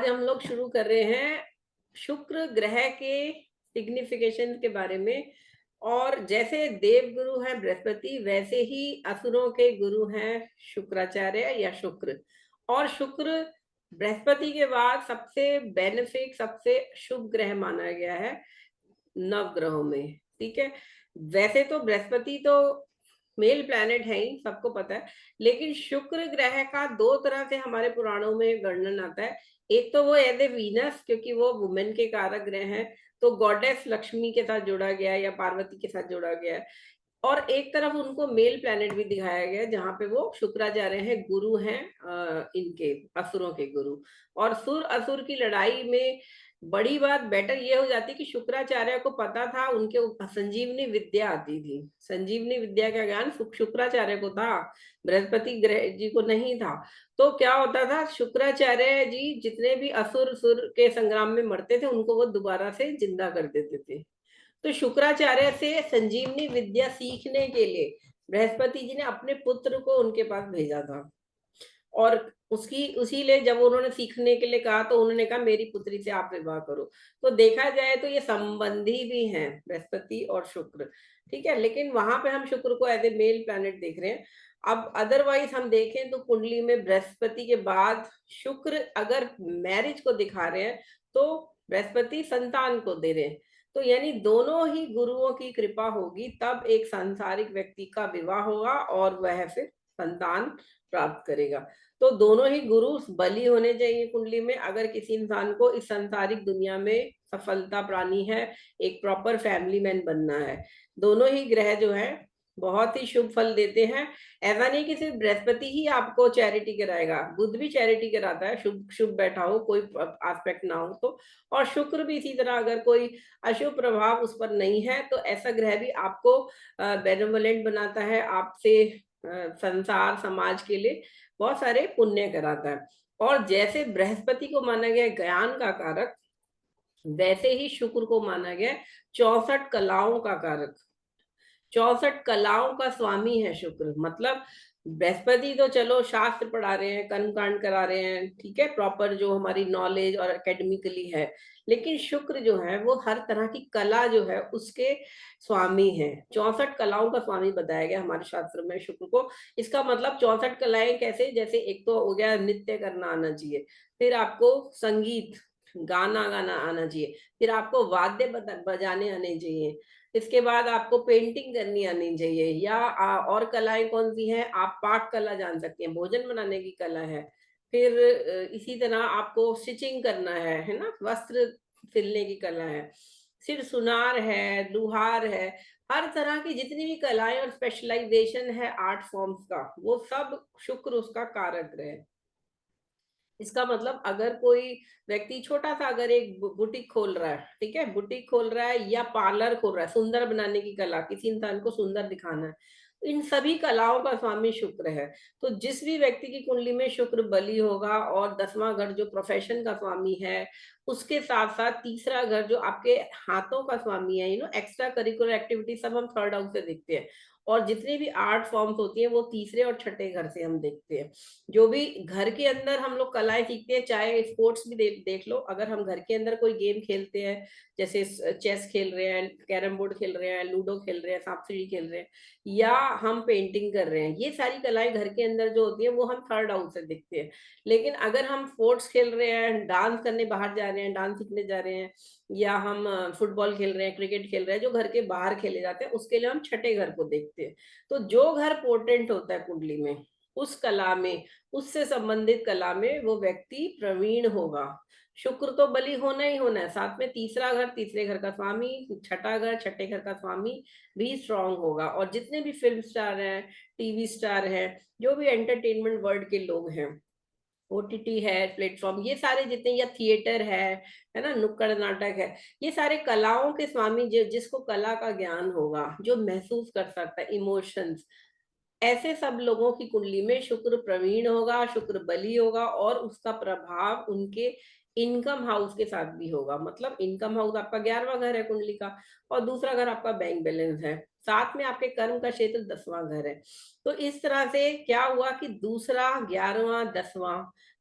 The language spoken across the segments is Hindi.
आज हम लोग शुरू कर रहे हैं शुक्र ग्रह के सिग्निफिकेशन के बारे में। और जैसे देव गुरु हैं बृहस्पति, वैसे ही असुरों के गुरु हैं शुक्राचार्य या शुक्र। और शुक्र बृहस्पति के बाद सबसे बेनिफिक, सबसे शुभ ग्रह माना गया है नव ग्रहों में। ठीक है, वैसे तो बृहस्पति तो मेल प्लैनेट है ही, सबको पता है। लेकिन शुक्र ग्रह का दो तरह से हमारे पुराणों में वर्णन आता है। एक तो वो एज ए वीनस, क्योंकि वो वुमेन के कारक ग्रह हैं, तो गॉडेस लक्ष्मी के साथ जोड़ा गया है या पार्वती के साथ जोड़ा गया है। और एक तरफ उनको मेल प्लैनेट भी दिखाया गया है, जहाँ पे वो शुक्राचार्य हैं, गुरु हैं इनके असुरों के गुरु। और सुर असुर की लड़ाई में बड़ी बात बेटर ये हो जाती कि शुक्राचार्य को पता था, उनके संजीवनी विद्या आती थी। संजीवनी विद्या का ज्ञान शुक्राचार्य को था, बृहस्पति ग्रह जी को नहीं था। तो क्या होता था, शुक्राचार्य जी जितने भी असुर सुर के संग्राम में मरते थे, उनको वो दोबारा से जिंदा कर देते थे। तो शुक्राचार्य से संजीवनी विद्या सीखने के लिए बृहस्पति जी ने अपने पुत्र को उनके पास भेजा था। और उसकी उसीलिए जब उन्होंने सीखने के लिए कहा, तो उन्होंने कहा मेरी पुत्री से आप विवाह करो। तो देखा जाए तो ये संबंधी भी हैं, बृहस्पति और शुक्र। ठीक है, लेकिन वहां पे हम शुक्र को एज ए मेल प्लैनेट देख रहे हैं। अब अदरवाइज हम देखें तो कुंडली में बृहस्पति के बाद शुक्र अगर मैरिज को दिखा रहे हैं, तो बृहस्पति संतान को दे रहे हैं। तो यानी दोनों ही गुरुओं की कृपा होगी, तब एक सांसारिक व्यक्ति का विवाह होगा और वह फिर संतान प्राप्त करेगा। तो दोनों ही गुरु बली होने चाहिए कुंडली में, अगर किसी इंसान को इस सांसारिक दुनिया में सफलता पानी है, एक प्रॉपर फैमिली मैन बनना है। दोनों ही ग्रह जो है बहुत ही शुभ फल देते हैं। ऐसा नहीं कि सिर्फ बृहस्पति ही आपको चैरिटी कराएगा, बुध भी चैरिटी कराता है, शुभ शुभ बैठा हो, कोई एस्पेक्ट ना हो तो। और शुक्र भी इसी तरह, अगर कोई अशुभ प्रभाव उस पर नहीं है, तो ऐसा ग्रह भी आपको बेनेवोलेंट बनाता है, आपसे संसार समाज के लिए बहुत सारे पुण्य कराता है। और जैसे बृहस्पति को माना गया ज्ञान का कारक, वैसे ही शुक्र को माना गया 64 कलाओं का कारक। 64 कलाओं का स्वामी है शुक्र। मतलब बृहस्पति तो चलो शास्त्र पढ़ा रहे हैं, कर्म कांड करा रहे हैं, ठीक है, प्रॉपर जो हमारी नॉलेज और एकेडमिकली है। लेकिन शुक्र जो है वो हर तरह की कला जो है उसके स्वामी है। 64 कलाओं का स्वामी बताया गया हमारे शास्त्र में शुक्र को। इसका मतलब 64 कलाएं कैसे, जैसे एक तो हो गया नृत्य करना आना चाहिए, फिर आपको संगीत गाना गाना आना चाहिए, फिर आपको वाद्य बजाने आने चाहिए, इसके बाद आपको पेंटिंग करनी आनी चाहिए, या और कलाएं कौन सी हैं, आप पाक कला जान सकते हैं, भोजन बनाने की कला है। फिर इसी तरह आपको स्टिचिंग करना है ना, वस्त्र सिलने की कला है, सिर सुनार है, लुहार है। हर तरह की जितनी भी कलाएं और स्पेशलाइजेशन है आर्ट फॉर्म्स का, वो सब शुक्र उसका कारक ग्रह है। इसका मतलब अगर कोई व्यक्ति छोटा सा अगर एक बुटीक खोल रहा है, ठीक है, बुटीक खोल रहा है या पार्लर खोल रहा है, सुंदर बनाने की कला, किसी इंसान को सुंदर दिखाना है, इन सभी कलाओं का स्वामी शुक्र है। तो जिस भी व्यक्ति की कुंडली में शुक्र बली होगा, और 10वां घर जो प्रोफेशन का स्वामी है, उसके साथ साथ तीसरा घर जो आपके हाथों का स्वामी है, एक्स्ट्रा करिकुलर एक्टिविटी सब हम थर्ड हाउस से देखते हैं। और जितनी भी आर्ट फॉर्म्स होती है वो तीसरे और छठे घर से हम देखते हैं। जो भी घर के अंदर हम लोग कलाएं सीखते हैं, चाहे स्पोर्ट्स भी देख लो, अगर हम घर के अंदर कोई गेम खेलते हैं, जैसे चेस खेल रहे हैं, कैरम बोर्ड खेल रहे हैं, लूडो खेल रहे हैं, सांप सीढ़ी खेल रहे हैं, या हम पेंटिंग कर रहे हैं, ये सारी कलाएं घर के अंदर जो होती है वो हम थर्ड हाउस से देखते हैं। लेकिन अगर हम स्पोर्ट्स खेल रहे हैं, डांस करने बाहर जा रहे हैं, डांस सीखने जा रहे हैं, या हम फुटबॉल खेल रहे हैं, क्रिकेट खेल रहे हैं, जो घर के बाहर खेले जाते हैं, उसके लिए हम छठे घर को देखते हैं। तो जो घर पोर्टेंट होता है कुंडली में, उस कला में, उससे संबंधित कला में वो व्यक्ति प्रवीण होगा। शुक्र तो बलि होना ही होना है, साथ में तीसरा घर तीसरे घर का स्वामी, छठा घर छठे घर का स्वामी भी स्ट्रांग होगा। और जितने भी फिल्म स्टार हैं, टीवी स्टार हैं, जो भी एंटरटेनमेंट वर्ल्ड के लोग हैं, ओटीटी है प्लेटफॉर्म, ये सारे जितने, या थिएटर है ना, नुक्कड़ नाटक है, ये सारे कलाओं के स्वामी, जिसको कला का ज्ञान होगा, जो महसूस कर सकता है इमोशंस, ऐसे सब लोगों की कुंडली में शुक्र प्रवीण होगा, शुक्र बली होगा, और उसका प्रभाव उनके इनकम हाउस के साथ भी होगा। मतलब इनकम हाउस आपका 11वां घर है कुंडली का, और दूसरा घर आपका बैंक बैलेंस है, साथ में आपके कर्म का क्षेत्र 10वां घर है। तो इस तरह से क्या हुआ कि दूसरा, 11वां, 10वां,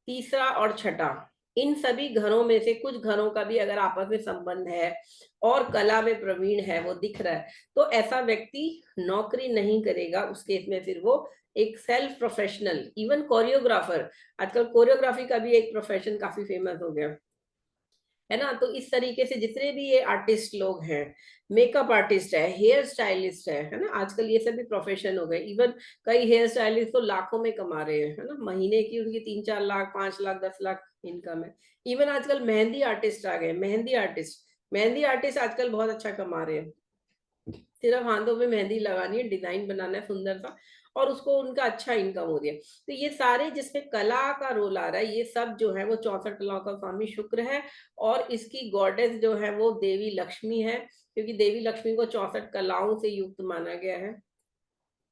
तीसरा और छठा, इन सभी घरों में से कुछ घरों का भी अगर आपस में संबंध है और कला में प्रवीण है, वो दिख रहा है, तो ऐसा व्यक्ति नौकरी नहीं करेगा। उस केस में फिर वो एक सेल्फ प्रोफेशनल, इवन कोरियोग्राफर, आजकल कोरियोग्राफी का भी एक प्रोफेशन काफी फेमस हो गया है ना। तो इस तरीके से जितने भी ये आर्टिस्ट लोग हैं, मेकअप आर्टिस्ट है, हेयर स्टाइलिस्ट है ना, आजकल ये सभी प्रोफेशन हो गए। इवन कई हेयर स्टाइलिस्ट तो लाखों में कमा रहे हैं, है ना, महीने की उनकी 3-4 लाख, 5 लाख, 10 लाख इनकम है। इवन आजकल मेहंदी आर्टिस्ट आ गए, मेहंदी आर्टिस्ट आजकल बहुत अच्छा कमा रहे हैं। सिर्फ हाथों में मेहंदी लगानी है, डिजाइन बनाना है सुंदर सा, और उसको उनका अच्छा इनकम हो रही है। तो ये सारे जिसमें कला का रोल आ रहा है, ये सब जो है वो 64 कलाओं का स्वामी शुक्र है। और इसकी गॉडेस जो है वो देवी लक्ष्मी है, क्योंकि देवी लक्ष्मी को 64 कलाओं से युक्त माना गया है।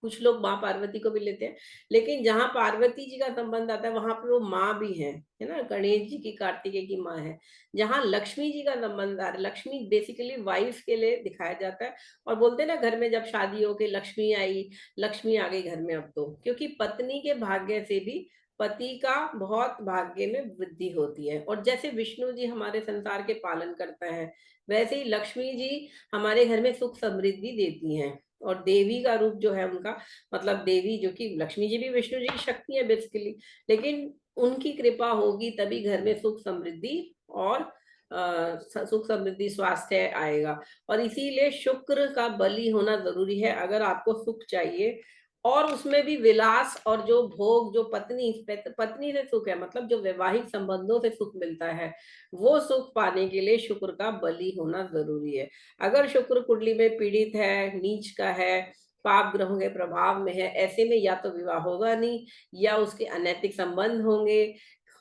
कुछ लोग माँ पार्वती को भी लेते हैं, लेकिन जहाँ पार्वती जी का संबंध आता है वहां पर वो माँ भी है ना, गणेश जी की, कार्तिकेय की माँ है। जहाँ लक्ष्मी जी का संबंध आ रहा है, लक्ष्मी बेसिकली वाइफ के लिए दिखाया जाता है। और बोलते हैं ना, घर में जब शादी हो के लक्ष्मी आई, लक्ष्मी आ गई घर में अब तो, क्योंकि पत्नी के भाग्य से भी पति का बहुत भाग्य में वृद्धि होती है। और जैसे विष्णु जी हमारे संसार के पालन करता है, वैसे ही लक्ष्मी जी हमारे घर में सुख समृद्धि देती हैं। और देवी का रूप जो है उनका, मतलब देवी जो कि लक्ष्मी जी भी विष्णु जी की शक्ति है बेसिकली, लेकिन उनकी कृपा होगी तभी घर में सुख समृद्धि और सुख समृद्धि स्वास्थ्य आएगा। और इसीलिए शुक्र का बलि होना जरूरी है अगर आपको सुख चाहिए। और उसमें भी विलास और जो भोग, जो पत्नी से सुख है, मतलब जो वैवाहिक संबंधों से सुख मिलता है, वो सुख पाने के लिए शुक्र का बलि होना जरूरी है। अगर शुक्र कुंडली में पीड़ित है, नीच का है, पाप ग्रहों के प्रभाव में है, ऐसे में या तो विवाह होगा नहीं, या उसके अनैतिक संबंध होंगे।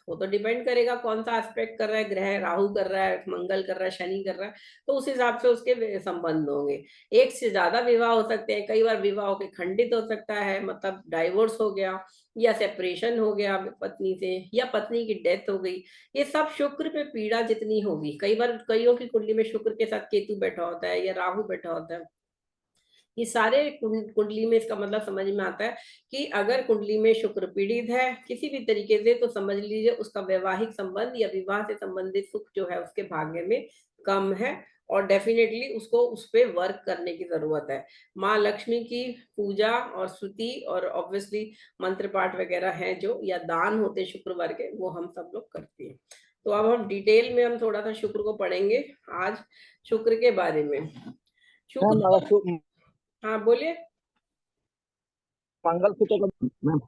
वो तो डिपेंड करेगा कौन सा एस्पेक्ट कर रहा है ग्रह, राहु कर रहा है, मंगल कर रहा है, शनि कर रहा है, तो उस हिसाब से उसके संबंध होंगे। एक से ज्यादा विवाह हो सकते हैं, कई बार विवाह के खंडित हो सकता है, मतलब डाइवोर्स हो गया, या सेपरेशन हो गया पत्नी से, या पत्नी की डेथ हो गई। ये सब शुक्र पे पीड़ा जितनी होगी, कई बार कईयों की कुंडली में शुक्र के साथ केतु बैठा होता है या राहु बैठा होता है, ये सारे कुंडली में इसका मतलब समझ में आता है कि अगर कुंडली में शुक्र पीड़ित है किसी भी तरीके से, तो समझ लीजिए उसका वैवाहिक संबंध या विवाह से संबंधित सुख जो है उसके भाग्य में कम है। और डेफिनेटली उसको उस पे वर्क करने की जरूरत है। माँ लक्ष्मी की पूजा और स्तुति और ऑब्वियसली मंत्र पाठ वगैरह हैं जो, या दान होते हैं शुक्रवार के, वो हम सब लोग करते हैं। तो अब हम डिटेल में हम थोड़ा सा शुक्र को पढ़ेंगे आज, शुक्र के बारे में। शुक्र मैम को, अगर हाँ बोलिए। मंगलसूत्र का मैम।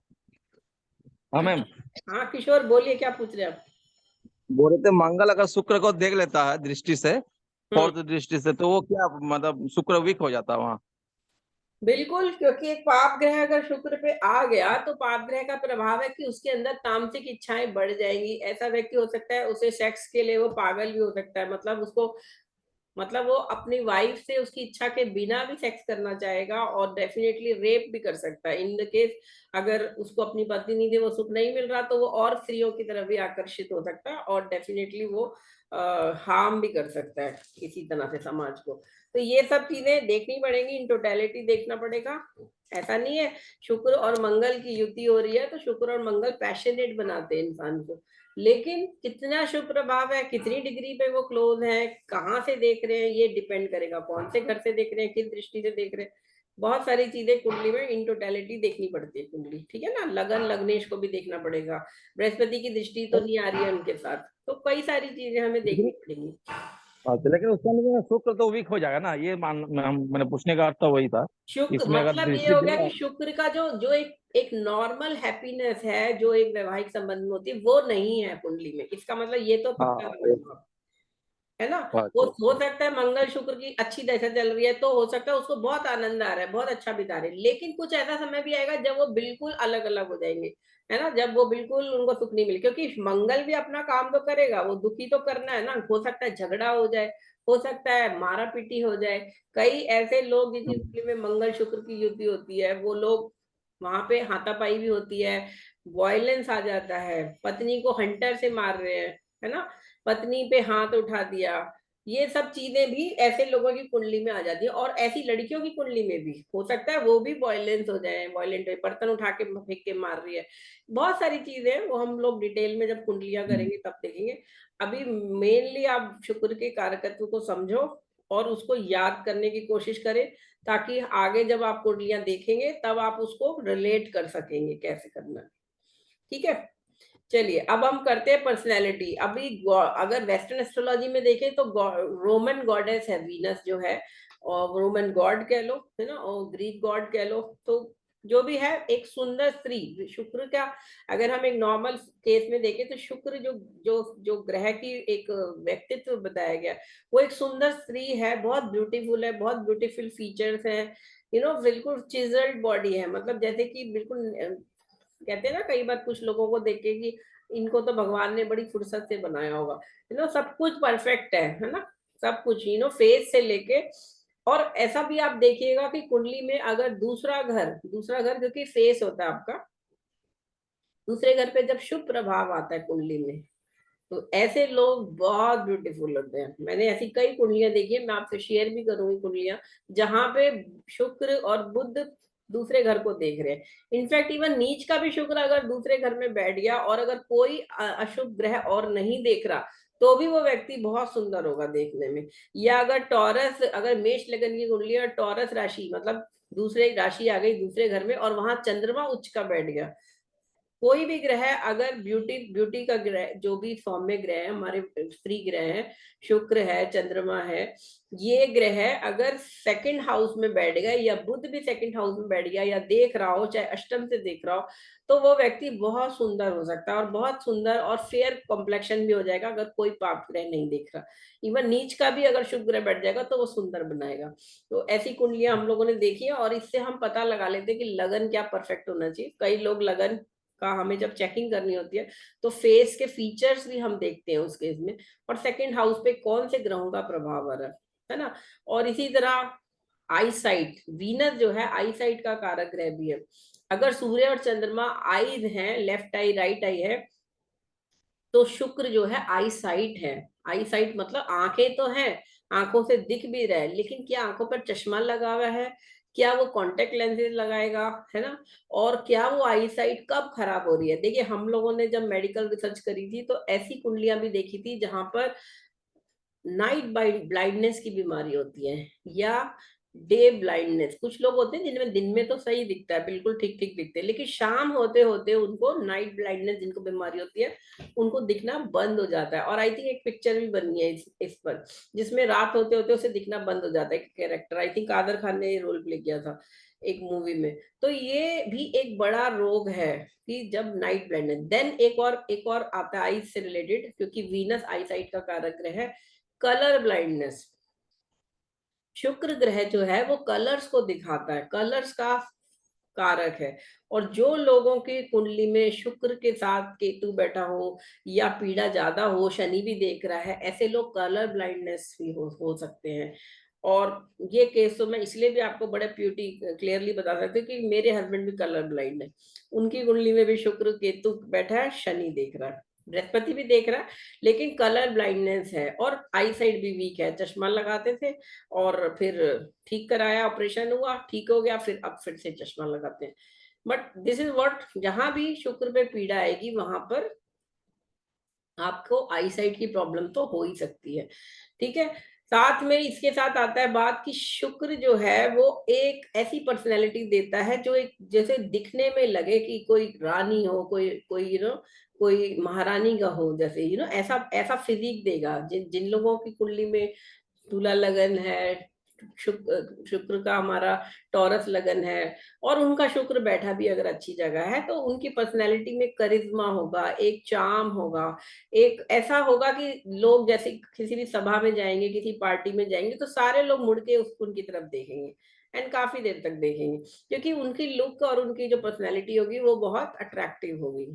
हाँ मैम, हाँ किशोर बोलिए, क्या पूछ रहे हैं आप? बोल रहे थे मंगल अगर शुक्र को देख लेता है दृष्टि से, हम्म, फोर्थ दृष्टि से, तो वो क्या मतलब शुक्र वीक हो जाता है वहाँ। बिल्कुल, क्योंकि एक पाप ग्रह अगर शुक्र पे आ गया तो पाप ग्रह का प्रभाव है कि उसके अंदर तामसिक इच्छाएं बढ़ जाएंगी। ऐसा व्यक्ति हो सकता है, उसे सेक्स के लिए वो पागल भी हो सकता है, मतलब उसको, मतलब वो अपनी वाइफ से उसकी इच्छा के बिना भी सेक्स करना चाहेगा, और डेफिनेटली रेप भी कर सकता है इन द केस, अगर उसको अपनी पत्नी से वो सुख नहीं मिल रहा तो वो और स्त्रियों की तरफ भी आकर्षित हो सकता है, और डेफिनेटली वो हार्म भी कर सकता है किसी तरह से समाज को। तो ये सब चीजें देखनी पड़ेंगी, इन टोटलिटी देखना पड़ेगा। ऐसा नहीं है शुक्र और मंगल की युति हो रही है तो शुक्र और मंगल पैशनेट बनाते हैं इंसान को, लेकिन कितना शुभ प्रभाव है, कितनी डिग्री पे वो क्लोज है, कहाँ से देख रहे हैं, ये डिपेंड करेगा कौन से घर से देख रहे हैं, किस दृष्टि से देख रहे हैं। बहुत सारी चीजें कुंडली में इन टोटलिटी देखनी पड़ती है कुंडली, ठीक है ना। लगन लग्नेश को भी देखना पड़ेगा, बृहस्पति की दृष्टि तो नहीं आ रही है उनके साथ, तो कई सारी चीजें हमें देखनी पड़ेंगी। अच्छा, लेकिन उसका मतलब शुक्र तो वीक हो जाएगा ना, ये मैंने पूछने का अर्थ तो वही था। शुक्र इसमें अगर मतलब ये दृष्टि हो गया देगा। कि शुक्र का जो जो एक नॉर्मल हैप्पीनेस है जो एक वैवाहिक संबंध में होती है, वो नहीं है कुंडली में, इसका मतलब ये तो हाँ पक्का समझ लो आप, है ना। वो अच्छा हो अच्छा। सकता है मंगल शुक्र की अच्छी दशा चल रही है, तो हो सकता है उसको बहुत आनंद आ रहा है, बहुत अच्छा बिता रहे हैं, लेकिन कुछ ऐसा समय भी आएगा जब वो बिल्कुल अलग अलग हो जाएंगे, है ना, जब वो बिल्कुल उनको सुख नहीं मिले, क्योंकि मंगल भी अपना काम तो करेगा, वो दुखी तो करना है ना, हो सकता है झगड़ा हो जाए, हो सकता है मारा पीटी हो जाए। कई ऐसे लोग जिनकी कुंडली में मंगल शुक्र की युति होती है, वो लोग वहां पे हाथापाई भी होती है, वायलेंस आ जाता है, पत्नी को हंटर से मार रहे हैं, है ना, पत्नी पे हाथ उठा दिया, ये सब चीजें भी ऐसे लोगों की कुंडली में आ जाती है। और ऐसी लड़कियों की कुंडली में भी हो सकता है वो भी वायलेंस हो जाए, वायलेंट बर्तन उठा के फेंक के मार रही है। बहुत सारी चीजें हैं, वो हम लोग डिटेल में जब कुंडलियां करेंगे तब देखेंगे। अभी मेनली आप शुक्र के कारकत्व को समझो और उसको याद करने की कोशिश करें, ताकि आगे जब आप कुंडलियां देखेंगे तब आप उसको रिलेट कर सकेंगे कैसे करना। ठीक है, चलिए अब हम करते हैं पर्सनैलिटी। अभी अगर वेस्टर्न एस्ट्रोलॉजी में देखें तो रोमन गॉडेस है वीनस जो है, और रोमन गॉड कह लो, है ना, और ग्रीक गॉड कह लो, तो जो भी है एक सुंदर स्त्री शुक्र का। अगर हम एक नॉर्मल केस में देखें तो शुक्र जो जो जो ग्रह की एक व्यक्तित्व बताया गया, वो एक सुंदर स्त्री है, बहुत ब्यूटीफुल है, बहुत ब्यूटीफुल फीचर्स हैं, बिल्कुल चिजल्ड बॉडी है, मतलब जैसे कि बिल्कुल कहते हैं ना कई बार कुछ लोगों को देख के कि इनको तो भगवान ने बड़ी फुर्सत से बनाया होगा, सब कुछ परफेक्ट है ना, सब कुछ फेस से लेके। और ऐसा भी आप देखिएगा कि कुंडली में अगर दूसरा घर क्योंकि फेस होता है आपका, दूसरे घर पे जब शुभ प्रभाव आता है कुंडली में, तो ऐसे लोग बहुत ब्यूटीफुल होते हैं। मैंने ऐसी कई कुंडलियां देखी है, मैं आपसे शेयर भी करूंगी कुंडलियां जहां पे शुक्र और बुध दूसरे घर को देख रहे हैं। इनफैक्ट इवन नीच का भी शुक्र अगर दूसरे घर में बैठ गया और अगर कोई अशुभ ग्रह और नहीं देख रहा, तो भी वो व्यक्ति बहुत सुंदर होगा देखने में। या अगर टॉरस, अगर मेष लगन की कुंडली और टॉरस राशि, मतलब दूसरे राशि आ गई दूसरे घर में और वहां चंद्रमा उच्च का बैठ गया, कोई भी ग्रह अगर ब्यूटी ब्यूटी का ग्रह, जो भी सौम्य ग्रह है हमारे स्त्री ग्रह है, शुक्र है, चंद्रमा है, ये ग्रह अगर सेकंड हाउस में बैठ गया या बुध भी सेकंड हाउस में बैठ गया या देख रहा हो, चाहे अष्टम से देख रहा हो, तो वो व्यक्ति बहुत सुंदर हो सकता है और बहुत सुंदर और फेयर कॉम्प्लेक्शन भी हो जाएगा अगर कोई पाप ग्रह नहीं देख रहा। इवन नीच का भी अगर शुभ ग्रह बैठ जाएगा तो वो सुंदर बनाएगा। तो ऐसी कुंडलियां हम लोगों ने देखी है और इससे हम पता लगा लेते हैं कि लगन क्या परफेक्ट होना चाहिए। कई लोग लगन का हमें जब चेकिंग करनी होती है तो फेस के फीचर्स भी हम देखते हैं उस केस में, और सेकंड हाउस पे कौन से ग्रहों का प्रभाव आ रहा है ना। और इसी तरह आई साइट, वीनस जो है आई साइट का कारक ग्रह भी है। अगर सूर्य और चंद्रमा आईज हैं, लेफ्ट आई राइट आई है, तो शुक्र जो है आई साइट है। आई साइट मतलब आंखें तो हैं, आंखों से दिख भी रहा है, लेकिन क्या आंखों पर चश्मा लगा हुआ है, क्या वो कॉन्टेक्ट लेंसेज लगाएगा, है ना, और क्या वो आई साइट कब खराब हो रही है। देखिए हम लोगों ने जब मेडिकल रिसर्च करी थी तो ऐसी कुंडलियां भी देखी थी जहां पर नाइट ब्लाइंडनेस की बीमारी होती है, या डे ब्लाइंडनेस। कुछ लोग होते हैं जिनमें दिन में तो सही दिखता है, बिल्कुल ठीक ठीक दिखते हैं, लेकिन शाम होते होते उनको नाइट ब्लाइंडनेस जिनको बीमारी होती है, उनको दिखना बंद हो जाता है। और आई थिंक एक पिक्चर भी बनी है इस पर, जिसमें रात होते होते उसे दिखना बंद हो जाता है। Character I think Kader Khan ने ये रोल प्ले किया था एक मूवी में। तो ये भी एक बड़ा रोग है कि जब नाइट ब्लाइंडनेस। देन एक और आता है आईज से रिलेटेड, क्योंकि वीनस आई साइट का कारक ग्रह है, कलर ब्लाइंडनेस। शुक्र ग्रह जो है वो कलर्स को दिखाता है, कलर्स का कारक है। और जो लोगों की कुंडली में शुक्र के साथ केतु बैठा हो या पीड़ा ज्यादा हो, शनि भी देख रहा है, ऐसे लोग कलर ब्लाइंडनेस भी हो सकते हैं। और ये केस तो मैं इसलिए भी आपको बड़े प्यूटी क्लियरली बता सकती हूँ कि मेरे हस्बैंड भी कलर ब्लाइंड है। उनकी कुंडली में भी शुक्र केतु बैठा है, शनि देख रहा है, बृहस्पति भी देख रहा है, लेकिन कलर ब्लाइंडनेस है और आई साइड भी वीक है। चश्मा लगाते थे और फिर ठीक कराया, ऑपरेशन हुआ, ठीक हो गया, फिर अब फिर से चश्मा लगाते हैं। बट दिस इज व्हाट, जहां भी शुक्र पे पीड़ा आएगी वहां पर आपको आई साइट की प्रॉब्लम तो हो ही सकती है। ठीक है, साथ में इसके साथ आता है बात कि शुक्र जो है वो एक ऐसी पर्सनैलिटी देता है जो एक जैसे दिखने में लगे कि कोई रानी हो, कोई कोई कोई महारानी का हो, जैसे ऐसा ऐसा फिजिक देगा। जिन जिन लोगों की कुंडली में तुला लगन है, शुक्र का हमारा टॉरस लगन है, और उनका शुक्र बैठा भी अगर अच्छी जगह है, तो उनकी पर्सनैलिटी में करिश्मा होगा, एक चार्म होगा, एक ऐसा होगा कि लोग जैसे किसी भी सभा में जाएंगे, किसी पार्टी में जाएंगे, तो सारे लोग मुड़ के उनकी तरफ देखेंगे एंड काफी देर तक देखेंगे, क्योंकि उनकी लुक और उनकी जो पर्सनैलिटी होगी वो बहुत अट्रैक्टिव होगी।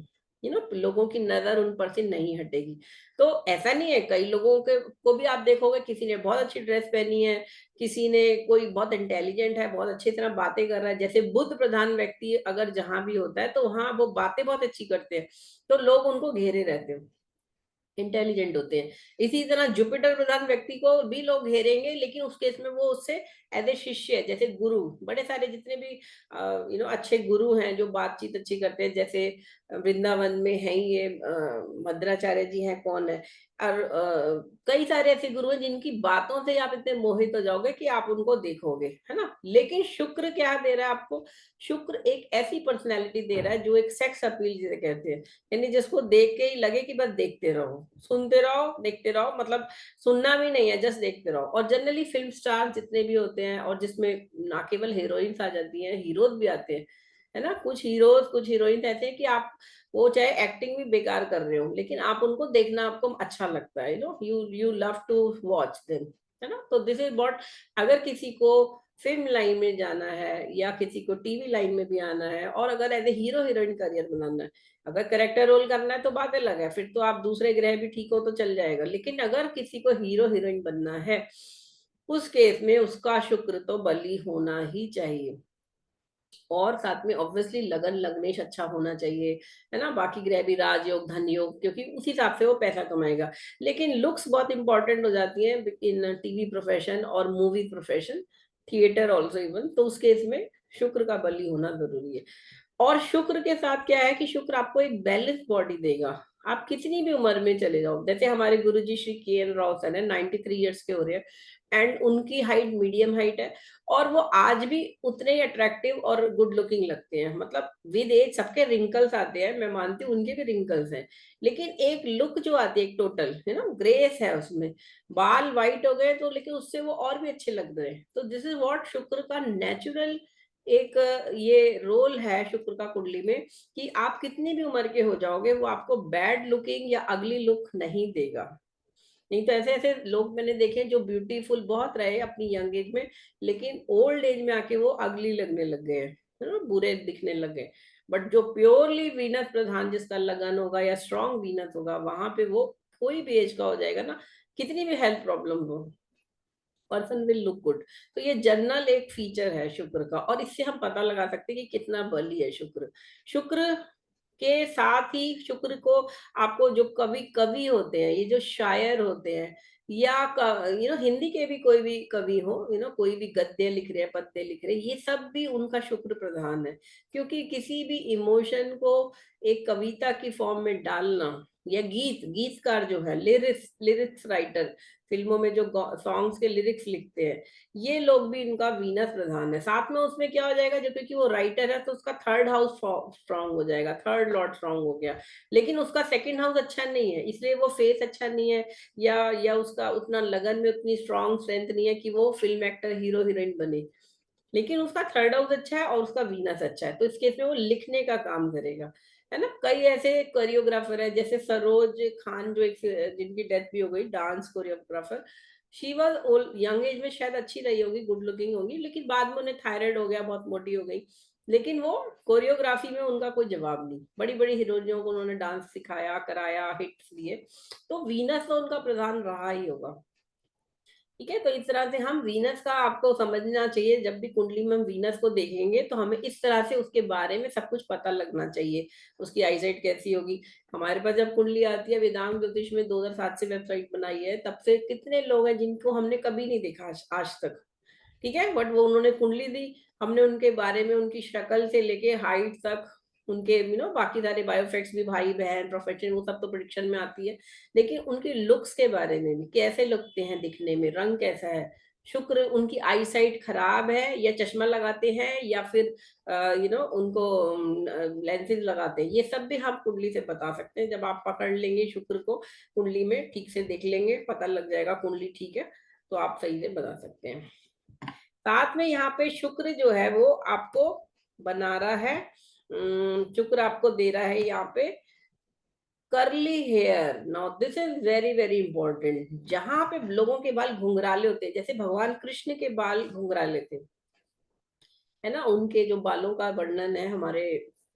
लोगों की नजर उन पर से नहीं हटेगी। तो ऐसा नहीं है, कई लोगों के को भी आप देखोगे किसी ने बहुत अच्छी ड्रेस पहनी है, किसी ने, कोई बहुत इंटेलिजेंट है, बहुत अच्छी तरह बातें कर रहा है, जैसे बुद्ध प्रधान व्यक्ति अगर जहां भी होता है तो वहां वो बातें बहुत अच्छी करते हैं, तो लोग उनको घेरे रहते हैं। इंटेलिजेंट होते हैं। इसी तरह जुपिटर प्रधान व्यक्ति को भी लोग घेरेंगे, लेकिन उस केस में वो उससे एज ए शिष्य, जैसे गुरु, बड़े सारे जितने भी अच्छे गुरु हैं जो बातचीत अच्छी करते हैं, जैसे वृंदावन में है ये भद्राचार्य जी हैं, कौन है, और कई सारे ऐसे गुरु हैं जिनकी बातों से आप इतने मोहित हो जाओगे कि आप उनको देखोगे, है ना। लेकिन शुक्र क्या दे रहा है आपको? शुक्र एक ऐसी पर्सनैलिटी दे रहा है जो एक सेक्स अपील जिसे कहते हैं, यानी जिसको देख के ही लगे कि बस देखते रहो, सुनते रहो, देखते रहो, मतलब सुनना भी नहीं है, जस्ट देखते रहो। और जनरली फिल्म स्टार जितने भी होते हैं, और जिसमें ना केवल हीरोइंस आ जाती हैं, हीरोज भी आते हैं, है ना। कुछ हीरोज, कुछ हीरोइंस ऐसे हैं कि आप वो चाहे एक्टिंग भी बेकार कर रहे हो, लेकिन आप उनको देखना आपको अच्छा लगता है, you love to watch them, है ना। तो दिस इज व्हाट, अगर किसी को फिल्म लाइन में जाना है या किसी को टीवी लाइन में भी आना है, और अगर as a hero heroine career बनाना है, अगर कैरेक्टर रोल करना है तो बात अलग है, फिर तो आप दूसरे ग्रह भी ठीक हो तो चल जाएगा। लेकिन अगर किसी को हीरो हीरोइन बनना है, उस केस में उसका शुक्र तो बली होना ही चाहिए, और साथ में ऑब्वियसली लगन लग्नेश अच्छा होना चाहिए, है ना। बाकी ग्रह भी राजयोग, धन योग, क्योंकि उस हिसाब से वो पैसा कमाएगा। लेकिन लुक्स बहुत इंपॉर्टेंट हो जाती है इन टीवी प्रोफेशन और movie profession, theatre also even, तो उस केस में शुक्र का बली होना जरूरी है। और शुक्र के साथ क्या है कि शुक्र आपको एक बैलेंस बॉडी देगा। आप कितनी भी उम्र में चले जाओ, जैसे हमारे गुरुजी श्री के एल राव सर है, 93 ईयर्स के हो रहे हैं, एंड उनकी हाइट मीडियम हाइट है, और वो आज भी उतने ही अट्रैक्टिव और गुड लुकिंग लगते हैं। मतलब विद एज सबके रिंकल्स आते हैं, मैं मानती हूँ उनके भी रिंकल्स हैं, लेकिन एक लुक जो आती है, एक टोटल, है ना, ग्रेस है उसमें। बाल वाइट हो गए तो, लेकिन उससे वो और भी अच्छे लग रहे हैं। तो दिस इज व्हाट शुक्र का नेचुरल एक ये रोल है शुक्र का कुंडली में, कि आप कितनी भी उम्र के हो जाओगे, वो आपको बैड लुकिंग या अगली लुक नहीं देगा। नहीं तो ऐसे ऐसे लोग मैंने देखे जो ब्यूटीफुल बहुत रहे अपनी यंग एज में, लेकिन ओल्ड एज में आके वो अगली लगने लग गए हैं, है ना, बुरे दिखने लग गए। बट जो प्योरली वीनस प्रधान जिसका लगन होगा या स्ट्रॉन्ग वीनस होगा, वहां पे वो कोई भी एज का हो जाएगा ना, कितनी भी हेल्थ प्रॉब्लम हो, पर्सन विल लुक गुड। तो ये जनरल एक फीचर है शुक्र का, और इससे हम पता लगा सकते हैं कि कितना बली है शुक्र। शुक्र के साथ ही शुक्र को आपको जो कवि कवि होते हैं, ये जो शायर होते हैं, या हिंदी के भी कोई भी कवि हो, कोई भी गद्य लिख रहे हैं, पद्य लिख रहे हैं, ये सब भी उनका शुक्र प्रधान है। क्योंकि किसी भी इमोशन को एक कविता की फॉर्म में डालना, या गीतकार जो है, लिरिक्स राइटर, फिल्मों में जो सॉन्ग्स के लिरिक्स लिखते हैं, ये लोग भी इनका वीनस प्रधान है। साथ में उसमें क्या हो जाएगा, जो क्योंकि वो राइटर है तो उसका थर्ड हाउस स्ट्रांग हो जाएगा, थर्ड लॉर्ड स्ट्रांग हो गया। लेकिन उसका सेकंड हाउस अच्छा नहीं है, इसलिए वो फेस अच्छा नहीं है, या उसका उतना लगन में उतनी स्ट्रांग स्ट्रेंथ नहीं है कि वो फिल्म एक्टर हीरो हीरोइन बने। लेकिन उसका थर्ड हाउस अच्छा है और उसका वीनस अच्छा है, तो इस केस में वो लिखने का काम करेगा, है ना। कई ऐसे कोरियोग्राफर है, जैसे सरोज खान, जो एक जिनकी डेथ भी हो गई, dance choreographer. She was old, young age में शायद अच्छी रही होगी, गुड लुकिंग होगी, लेकिन बाद में उन्हें थायराइड हो गया, बहुत मोटी हो गई। लेकिन वो कोरियोग्राफी में उनका कोई जवाब नहीं, बड़ी बड़ी हीरोइनों को उन्होंने डांस सिखाया, कराया, हिट्स दिए। तो वीनस तो उनका प्रधान रहा ही होगा। ठीक है, तो इस तरह से हम वीनस का आपको समझना चाहिए, जब भी कुंडली में हम वीनस को देखेंगे तो हमें इस तरह से उसके बारे में सब कुछ पता लगना चाहिए। उसकी आईसाइट कैसी होगी। हमारे पास जब कुंडली आती है, वेदांत ज्योतिष में 2007 से वेबसाइट बनाई है, तब से कितने लोग हैं जिनको हमने कभी नहीं देखा आज तक। ठीक है, बट वो उन्होंने कुंडली दी, हमने उनके बारे में, उनकी शक्ल से लेके हाइट तक, उनके बाकी सारे बायोफैक्ट्स भी, भाई बहन प्रोफेशन, वो सब तो प्रिडिक्शन में आती है। लेकिन उनके लुक्स के बारे में भी, कैसे लगते हैं दिखने में, रंग कैसा है, शुक्र उनकी आई साइट खराब है या चश्मा लगाते हैं, या फिर उनको लेंसेज लगाते हैं, ये सब भी हम कुंडली से बता सकते हैं। जब आप पकड़ लेंगे शुक्र को कुंडली में, ठीक से देख लेंगे, पता लग जाएगा कुंडली ठीक है, तो आप सही से बता सकते हैं। साथ में यहाँ पे शुक्र जो है वो आपको बना रहा है, शुक्र आपको दे रहा है यहाँ पे curly hair. Now this is very very important. जहां पे लोगों के बाल घुंघराले होते हैं, जैसे भगवान कृष्ण के बाल घुंघराले थे, है ना, उनके जो बालों का वर्णन है हमारे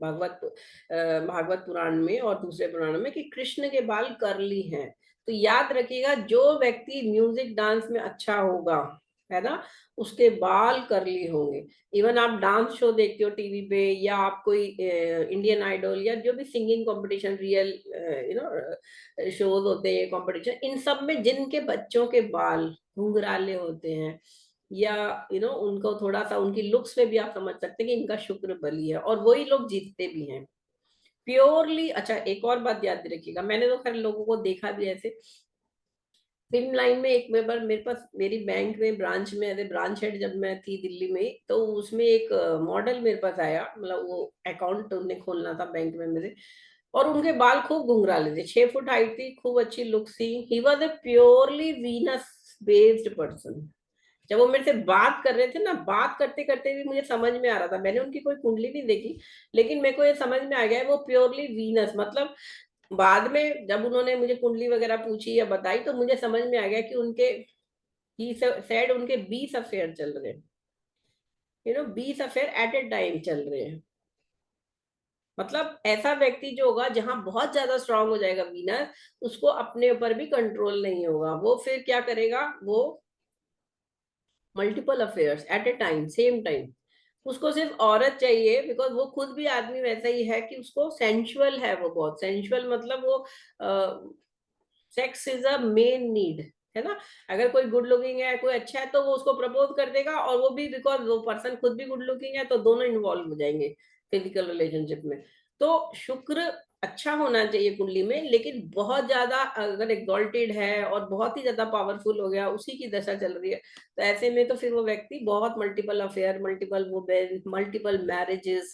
भागवत पुराण में और दूसरे पुराणों में, कि कृष्ण के बाल कर्ली हैं। तो याद रखिएगा, जो व्यक्ति म्यूजिक डांस में अच्छा होगा, है ना, उसके बाल कर्ली होंगे। इवन आप डांस शो देखते हो टीवी पे, या आप कोई इंडियन आइडल या जो भी सिंगिंग कंपटीशन, रियल शोज होते हैं, कंपटीशन, इन सब में जिनके बच्चों के बाल घुंघराले होते हैं, या उनको थोड़ा सा उनकी लुक्स में भी आप समझ सकते हैं कि इनका शुक्र बली है, और वही लोग जीतते भी हैं प्योरली। अच्छा, एक और बात याद रखिएगा, मैंने तो खैर लोगों को देखा भी ऐसे फिल्म लाइन में। एक बार मेरे पास, मेरी बैंक में ब्रांच में एज ए ब्रांच हेड जब मैं थी दिल्ली में, तो उसमें एक मॉडल मेरे पास आया, मतलब वो अकाउंट उन्हें खोलना था बैंक में मेरे, और उनके बाल खूब घुंघराले थे, 6 फुट हाइट थी, खूब अच्छी लुक थी। He was a purely Venus based person. जब वो मेरे से बात कर रहे थे ना, बात करते करते भी मुझे समझ में आ रहा था, मैंने उनकी कोई कुंडली नहीं देखी, लेकिन मेरे को ये समझ में आ गया है वो प्योरली वीनस, मतलब बाद में जब उन्होंने मुझे कुंडली वगैरह पूछी या बताई, तो मुझे समझ में आ गया कि उनके, ही सेड उनके 20 अफेयर चल रहे हैं, 20 अफेयर एट ए टाइम चल रहे हैं। मतलब ऐसा व्यक्ति जो होगा जहां बहुत ज्यादा स्ट्रांग हो जाएगा वीनस, उसको अपने ऊपर भी कंट्रोल नहीं होगा, वो फिर क्या करेगा, वो multiple affairs at a time, same time. उसको सिर्फ औरत चाहिए, बिकॉज वो खुद भी आदमी वैसा ही है कि उसको सेंशुअल है, वो बहुत सेंशुअल, मतलब वो sex is a main need, है ना। अगर कोई गुड लुकिंग है, कोई अच्छा है, तो वो उसको प्रपोज कर देगा, और वो भी बिकॉज वो पर्सन खुद भी गुड लुकिंग है, तो दोनों इन्वॉल्व हो जाएंगे फिजिकल रिलेशनशिप में। तो शुक्र अच्छा होना चाहिए कुंडली में, लेकिन बहुत ज्यादा अगर एग्जॉल्टेड है और बहुत ही ज्यादा पावरफुल हो गया, उसी की दशा चल रही है, तो ऐसे में तो फिर वो व्यक्ति बहुत multiple affair, multiple women, multiple marriages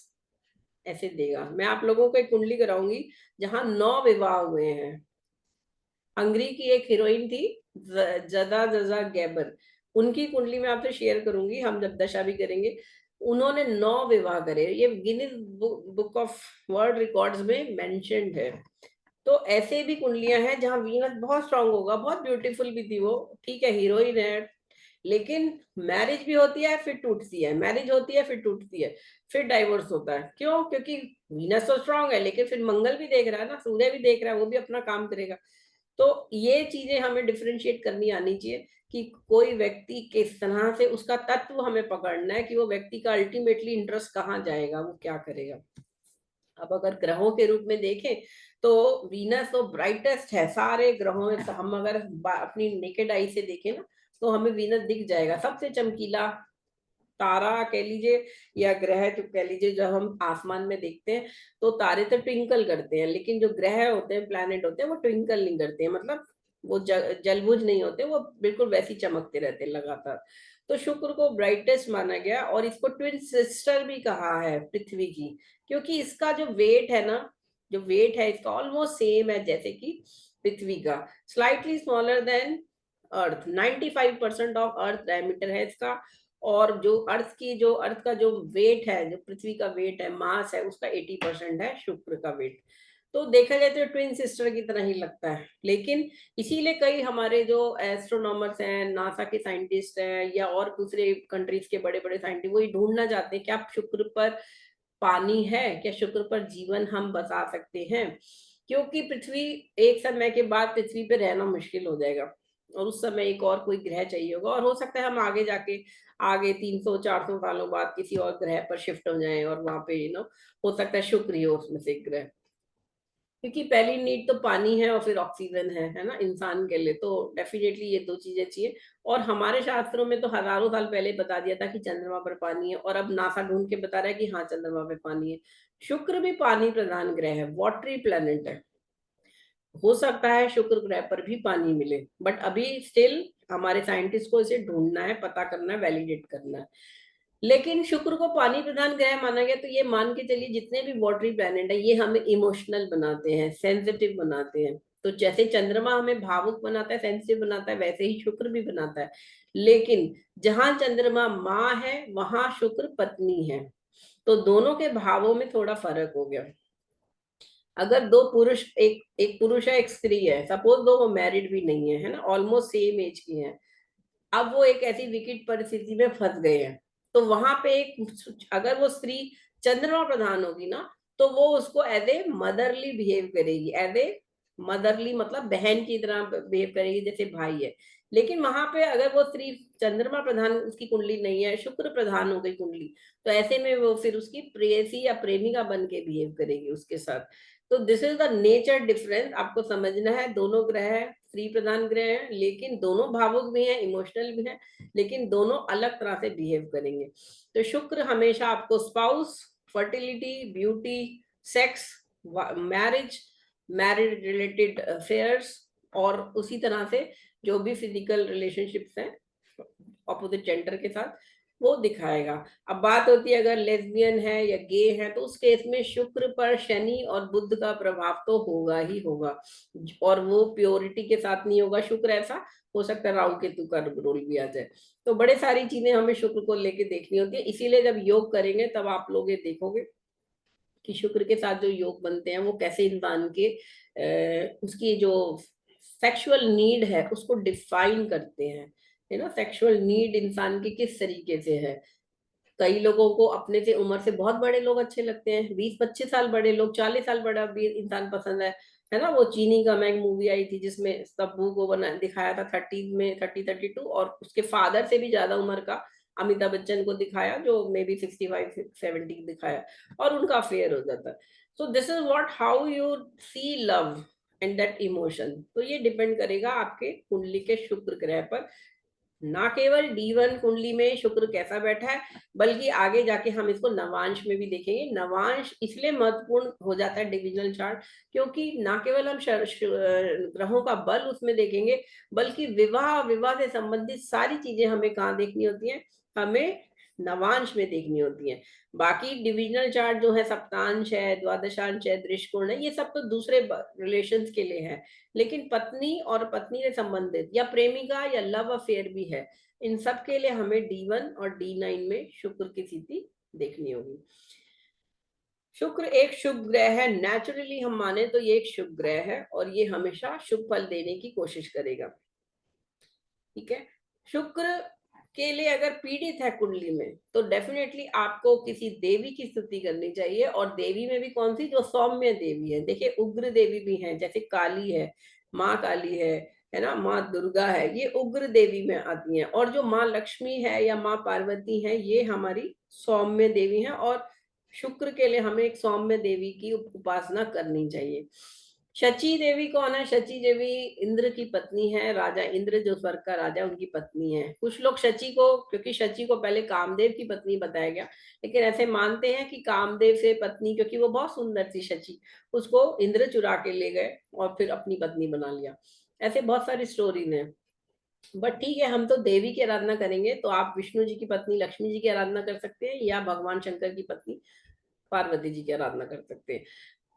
ऐसे देगा। मैं आप लोगों को एक कुंडली कराऊंगी जहां 9 विवाह हुए हैं। हंगरी की एक हीरोइन थी, जदा जजा गैबर, उनकी कुंडली में आपसे शेयर करूंगी, हम जब दशा भी करेंगे। उन्होंने 9 विवाह करे, ये Guinness book of world records में मेंशन्ड है। तो ऐसे भी कुंडलियां हैं जहां वीनस बहुत स्ट्रांग होगा, बहुत ब्यूटीफुल भी थी वो, ठीक है, हीरोइन है, लेकिन मैरिज भी होती है फिर टूटती है, मैरिज होती है फिर टूटती है, फिर डाइवोर्स होता है। क्यों? क्योंकि वीनस तो स्ट्रांग है, लेकिन फिर मंगल भी देख रहा है ना, सूर्य भी देख रहा है, वो भी अपना काम करेगा। तो ये चीजें हमें डिफरेंशिएट करनी आनी चाहिए कि कोई व्यक्ति किस तरह से, उसका तत्व हमें पकड़ना है कि वो व्यक्ति का अल्टीमेटली इंटरेस्ट कहाँ जाएगा, वो क्या करेगा। अब अगर ग्रहों के रूप में देखें, तो वीनस तो ब्राइटेस्ट है सारे ग्रहों में। हम अगर अपनी नेकेड आई से देखें ना, तो हमें वीनस दिख जाएगा सबसे चमकीला तारा कह लीजिए, या ग्रह जो कह लीजिए, जब हम आसमान में देखते हैं तो तारे तो ट्विंकल करते हैं, लेकिन जो ग्रह होते हैं, प्लैनेट होते हैं, वो ट्विंकल नहीं करते हैं, मतलब वो जलबुझ नहीं होते, वो बिल्कुल वैसी चमकते रहते हैं लगातार। तो शुक्र को ब्राइटेस्ट माना गया, और इसको ट्विन सिस्टर भी कहा है पृथ्वी की, क्योंकि इसका जो वेट है ना, जो वेट है इसका ऑलमोस्ट सेम है जैसे कि पृथ्वी का, slightly smaller than earth. 95% of earth diameter है इसका, और जो अर्थ का जो वेट है, जो पृथ्वी का वेट है, मास है, उसका 80% है शुक्र का वेट। तो देखा जाए तो ट्विन सिस्टर की तरह ही लगता है, लेकिन इसीलिए कई हमारे जो एस्ट्रोनॉमर्स हैं, नासा के साइंटिस्ट हैं, या और दूसरे कंट्रीज के बड़े बड़े साइंटिस्ट, वो ये ढूंढना चाहते हैं क्या शुक्र पर पानी है, क्या शुक्र पर जीवन हम बसा सकते हैं, क्योंकि पृथ्वी, एक समय के बाद पृथ्वी पे रहना मुश्किल हो जाएगा, और उस समय एक और कोई ग्रह चाहिए होगा, और हो सकता है हम आगे जाके, आगे 300-400 सालों बाद किसी और ग्रह पर शिफ्ट हो जाएं, और वहां पे हो सकता है शुक्र ही हो उसमें से एक ग्रह, क्योंकि पहली नीड तो पानी है और फिर ऑक्सीजन है ना, इंसान के लिए तो डेफिनेटली ये दो चीजें चाहिए। और हमारे शास्त्रों में तो हजारों साल पहले बता दिया था कि चंद्रमा पर पानी है, और अब नासा ढूंढ के बता रहा है कि हाँ, चंद्रमा पे पानी है। शुक्र भी पानी प्रधान ग्रह है, वाटरी प्लेनेट है। हो सकता है शुक्र ग्रह पर भी पानी मिले, बट अभी स्टिल हमारे साइंटिस्ट को इसे ढूंढना है, पता करना है, वैलिडेट करना है। लेकिन शुक्र को पानी प्रधान ग्रह माना गया, तो ये मान के चलिए जितने भी वाटरी प्लैनेट है, ये हमें इमोशनल बनाते हैं, सेंसिटिव बनाते हैं। तो जैसे चंद्रमा हमें भावुक बनाता है, सेंसिटिव बनाता है, वैसे ही शुक्र भी बनाता है। लेकिन जहां चंद्रमा माँ है, वहां शुक्र पत्नी है, तो दोनों के भावों में थोड़ा फर्क हो गया। अगर दो पुरुष, एक एक पुरुष है, एक स्त्री है, सपोज दो वो मैरिड भी नहीं है, है ना, ऑलमोस्ट सेम एज की है, अब वो एक ऐसी विकट परिस्थिति में फंस गए हैं, तो वहां पे एक, अगर वो स्त्री चंद्रमा प्रधान होगी ना, तो वो उसको एज ए मदरली बिहेव करेगी, एज ए मदरली मतलब बहन की तरह बिहेव करेगी, जैसे भाई है। लेकिन वहां पे अगर वो सिर्फ चंद्रमा प्रधान उसकी कुंडली नहीं है, शुक्र प्रधान हो गई कुंडली, तो ऐसे में वो फिर उसकी प्रेयसी या प्रेमिका बन के बिहेव करेगी उसके साथ। तो this is the nature difference, आपको समझना है। दोनों ग्रह स्त्री प्रधान ग्रह हैं, लेकिन दोनों भावुक भी हैं, इमोशनल भी हैं, लेकिन दोनों अलग तरह से बिहेव करेंगे। तो शुक्र हमेशा आपको spouse, fertility, beauty, sex, marriage, married related affairs, और उसी तरह से जो भी फिजिकल रिलेशनशिप्स हैं ऑपोजिट जेंडर के साथ, वो दिखाएगा। अब बात होती है अगर लेस्बियन है या गे है, तो उस केस में शुक्र पर शनि और बुध का प्रभाव तो होगा ही होगा, और वो प्योरिटी के साथ नहीं होगा। शुक्र ऐसा हो सकता है राहु केतु का रोल भी आ जाए। तो बड़े सारी चीजें हमें शुक्र को लेके देखनी होती है, इसीलिए जब योग करेंगे तब आप लोग ये देखोगे कि शुक्र के साथ जो योग बनते हैं वो कैसे इंसान के उसकी जो सेक्सुअल नीड है उसको डिफाइन करते हैं, है ना। सेक्सुअल नीड इंसान की किस तरीके से है। कई लोगों को अपने से उम्र से बहुत बड़े लोग अच्छे लगते हैं, 20-25 साल बड़े लोग, 40 साल बड़ा भी इंसान पसंद है ना। वो चीनी का मैं एक मूवी आई थी जिसमें तब्बू को बना दिखाया था 30 में 32, और उसके फादर से भी ज्यादा उम्र का अमिताभ बच्चन को दिखाया, जो मे बी 65-70 दिखाया, और उनका अफेयर हो जाता है। So this is what how you see love and that emotion. तो ये डिपेंड करेगा आपके कुंडली के शुक्र ग्रह पर, ना केवल D1 कुंडली में शुक्र कैसा बैठा है, बल्कि आगे जाके हम इसको नवांश में भी देखेंगे। नवांश इसलिए महत्वपूर्ण हो जाता है डिविजनल चार्ट, क्योंकि ना केवल हम ग्रहों का बल उसमें देखेंगे, बल्कि विवाह विवाह से संबंधित सारी चीजें हमें कहाँ देखनी होती हैं, हमें नवांश में देखनी होती हैं। बाकी डिविजनल चार्ट जो है, सप्तांश है, द्वादशांश है, दृष्टिकोण है, ये सब तो दूसरे रिलेशंस के लिए है। लेकिन पत्नी और पत्नी से संबंधित या प्रेमिका या लव अफेयर भी है, इन सब के लिए हमें D1 और D9 में शुक्र की स्थिति देखनी होगी। शुक्र एक शुभ ग्रह है, नेचुरली हम माने तो ये एक शुभ ग्रह है, और ये हमेशा शुभ फल देने की कोशिश करेगा। ठीक है। शुक्र के लिए अगर पीड़ित है कुंडली में, तो डेफिनेटली आपको किसी देवी की स्तुति करनी चाहिए, और देवी में भी कौन सी, जो सौम्य देवी है। देखिए उग्र देवी भी है, जैसे काली है, माँ काली है ना, माँ दुर्गा है, ये उग्र देवी में आती हैं। और जो माँ लक्ष्मी है या माँ पार्वती है, ये हमारी सौम्य देवी है, और शुक्र के लिए हमें एक सौम्य देवी की उपासना करनी चाहिए। शची देवी कौन है? शची देवी इंद्र की पत्नी है, राजा इंद्र जो स्वर्ग का राजा उनकी पत्नी है। कुछ लोग शची को, क्योंकि शची को पहले कामदेव की पत्नी बताया गया, लेकिन ऐसे मानते हैं कि कामदेव से पत्नी, क्योंकि वो बहुत सुंदर थी शची, उसको इंद्र चुरा के ले गए और फिर अपनी पत्नी बना लिया। ऐसे बहुत सारी स्टोरीज हैं। बट ठीक है, हम तो देवी की आराधना करेंगे, तो आप विष्णु जी की पत्नी लक्ष्मी जी की आराधना कर सकते हैं, या भगवान शंकर की पत्नी पार्वती जी की आराधना कर सकते हैं।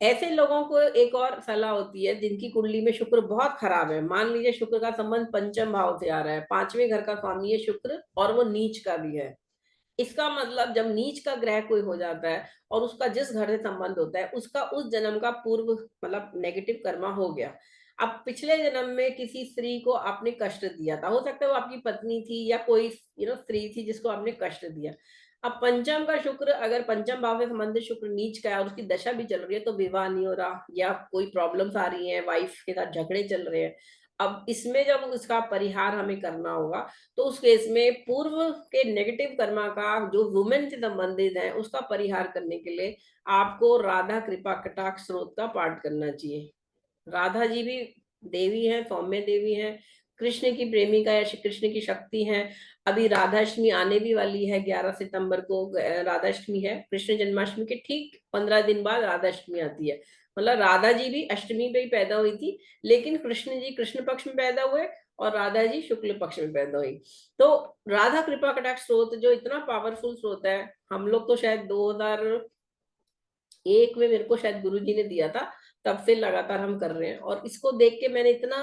ऐसे लोगों को एक और सलाह होती है जिनकी कुंडली में शुक्र बहुत खराब है। मान लीजिए शुक्र का संबंध पंचम भाव से आ रहा है, पांचवें घर का स्वामी है शुक्र, और वो नीच का भी है। इसका मतलब जब नीच का ग्रह कोई हो जाता है और उसका जिस घर से संबंध होता है, उसका उस जन्म का पूर्व मतलब नेगेटिव कर्मा हो गया। अब पिछले जन्म में किसी स्त्री को आपने कष्ट दिया था, हो सकता है वो आपकी पत्नी थी या कोई स्त्री थी जिसको आपने कष्ट दिया। अब पंचम का शुक्र, अगर पंचम भाव से संबंधित शुक्र नीच का है और उसकी दशा भी चल रही है, तो विवाह नहीं हो रहा, या कोई प्रॉब्लम्स आ रही हैं, वाइफ के साथ झगड़े चल रहे हैं। अब इसमें जब उसका परिहार हमें करना होगा, तो उस केस में पूर्व के नेगेटिव कर्मा का जो वुमेन से संबंधित है उसका परिहार करने के लिए आपको राधा कृपा कटाक्ष स्रोत का पाठ करना चाहिए। राधा जी भी देवी है, सौम्य देवी है, कृष्ण की प्रेमिका या कृष्ण की शक्ति है। अभी राधाष्टमी आने भी वाली है, 11 सितंबर को राधाष्टमी है। कृष्ण जन्माष्टमी के ठीक 15 दिन बाद राधाष्टमी आती है। मतलब राधा जी भी अष्टमी पे ही पैदा हुई थी, लेकिन कृष्ण जी कृष्ण पक्ष में पैदा हुए और राधा जी शुक्ल पक्ष में पैदा हुई। तो राधा कृपा कटाक्ष स्रोत जो इतना पावरफुल स्रोत है, हम लोग तो शायद 2001 में मेरे को शायद गुरु जी ने दिया था, तब से लगातार हम कर रहे हैं। और इसको देख के मैंने इतना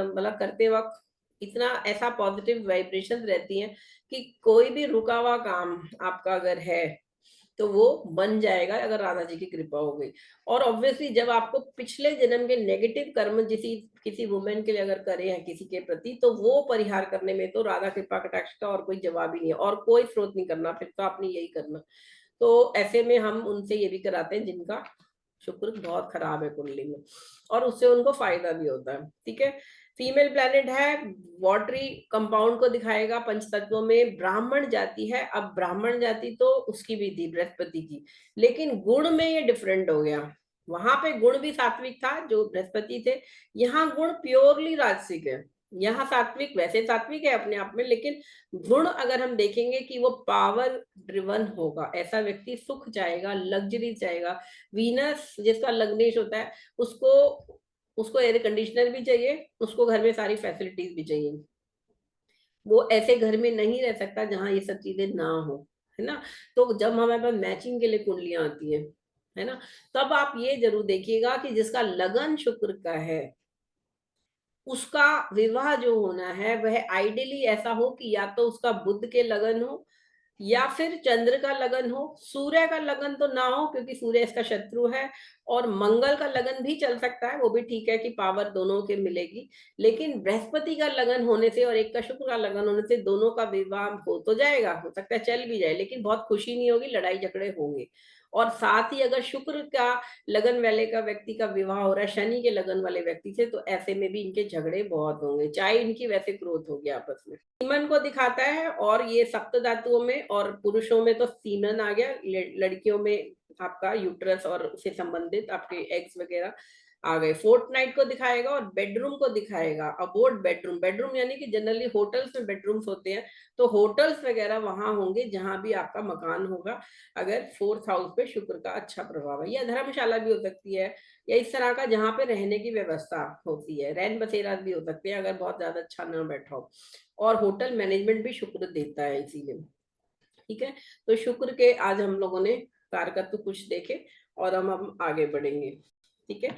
मतलब करते वक्त इतना ऐसा पॉजिटिव वाइब्रेशन रहती हैं कि कोई भी रुका हुआ काम आपका अगर है तो वो बन जाएगा, अगर राधा जी की कृपा हो गई। और ऑब्वियसली जब आपको पिछले जन्म के नेगेटिव कर्म किसी वुमेन के लिए अगर करे हैं किसी के प्रति, तो वो परिहार करने में तो राधा कृपा कटाक्ष का और कोई जवाब ही नहीं है, और कोई स्रोत नहीं करना, फिर तो आपने यही करना। तो ऐसे में हम उनसे ये भी कराते हैं जिनका शुक्र बहुत खराब है कुंडली में, और उससे उनको फायदा भी होता है। ठीक है, फीमेल प्लैनेट है, वाटरी कंपाउंड को दिखाएगा पंच तत्वों में, ब्राह्मण जाति है। अब ब्राह्मण जाति तो उसकी भी थी बृहस्पति की, लेकिन गुण में ये डिफरेंट हो गया। वहां पे गुण भी सात्विक था जो बृहस्पति थे, यहाँ गुण प्योरली राजसिक है। यहाँ सात्विक वैसे सात्विक है अपने आप में, लेकिन गुण अगर हम देखेंगे कि वो पावर ड्रिवन होगा, ऐसा व्यक्ति सुख चाहेगा, लग्जरी चाहेगा। वीनस जिसका लग्नेश होता है, उसको उसको एयर कंडीशनर भी चाहिए, उसको घर में सारी फैसिलिटीज भी चाहिए। वो ऐसे घर में नहीं रह सकता जहां ये सब चीजें ना हो, है ना। तो जब हमारे पास मैचिंग के लिए कुंडलियां आती है ना, तब आप ये जरूर देखिएगा कि जिसका लगन शुक्र का है, उसका विवाह जो होना है वह आइडियली ऐसा हो कि या तो उसका बुध के लगन हो, या फिर चंद्र का लगन हो। सूर्य का लगन तो ना हो क्योंकि सूर्य इसका शत्रु है, और मंगल का लगन भी चल सकता है, वो भी ठीक है कि पावर दोनों के मिलेगी। लेकिन बृहस्पति का लगन होने से और एक का शुक्र का लगन होने से दोनों का विवाह हो तो जाएगा, हो सकता है चल भी जाए, लेकिन बहुत खुशी नहीं होगी, लड़ाई झगड़े होंगे। और साथ ही अगर शुक्र का लगन वाले का व्यक्ति का विवाह हो रहा है शनि के लगन वाले व्यक्ति से, तो ऐसे में भी इनके झगड़े बहुत होंगे, चाहे इनकी वैसे ग्रोथ होगी आपस में। सीमन को दिखाता है, और ये सप्त धातुओं में, और पुरुषों में तो सीमन आ गया, लड़कियों में आपका यूट्रस और उससे संबंधित आपके एग्स वगैरह आ गए। फोर्टनाइट को दिखाएगा, और बेडरूम को दिखाएगा, अबोर्ड बेडरूम। बेडरूम यानी कि जनरली होटल्स में बेडरूम्स होते हैं, तो होटल्स वगैरह वहां होंगे जहां भी आपका मकान होगा, अगर फोर्थ हाउस पे शुक्र का अच्छा प्रभाव है। या धर्मशाला भी हो सकती है, या इस तरह का जहां पे रहने की व्यवस्था होती है, रैन बसेरा भी हो सकते हैं अगर बहुत ज्यादा अच्छा ना बैठा हो। और होटल मैनेजमेंट भी शुक्र देता है इसीलिए। ठीक है, तो शुक्र के आज हम लोगों ने कारकत्व कुछ देखे, और हम आगे बढ़ेंगे। ठीक है,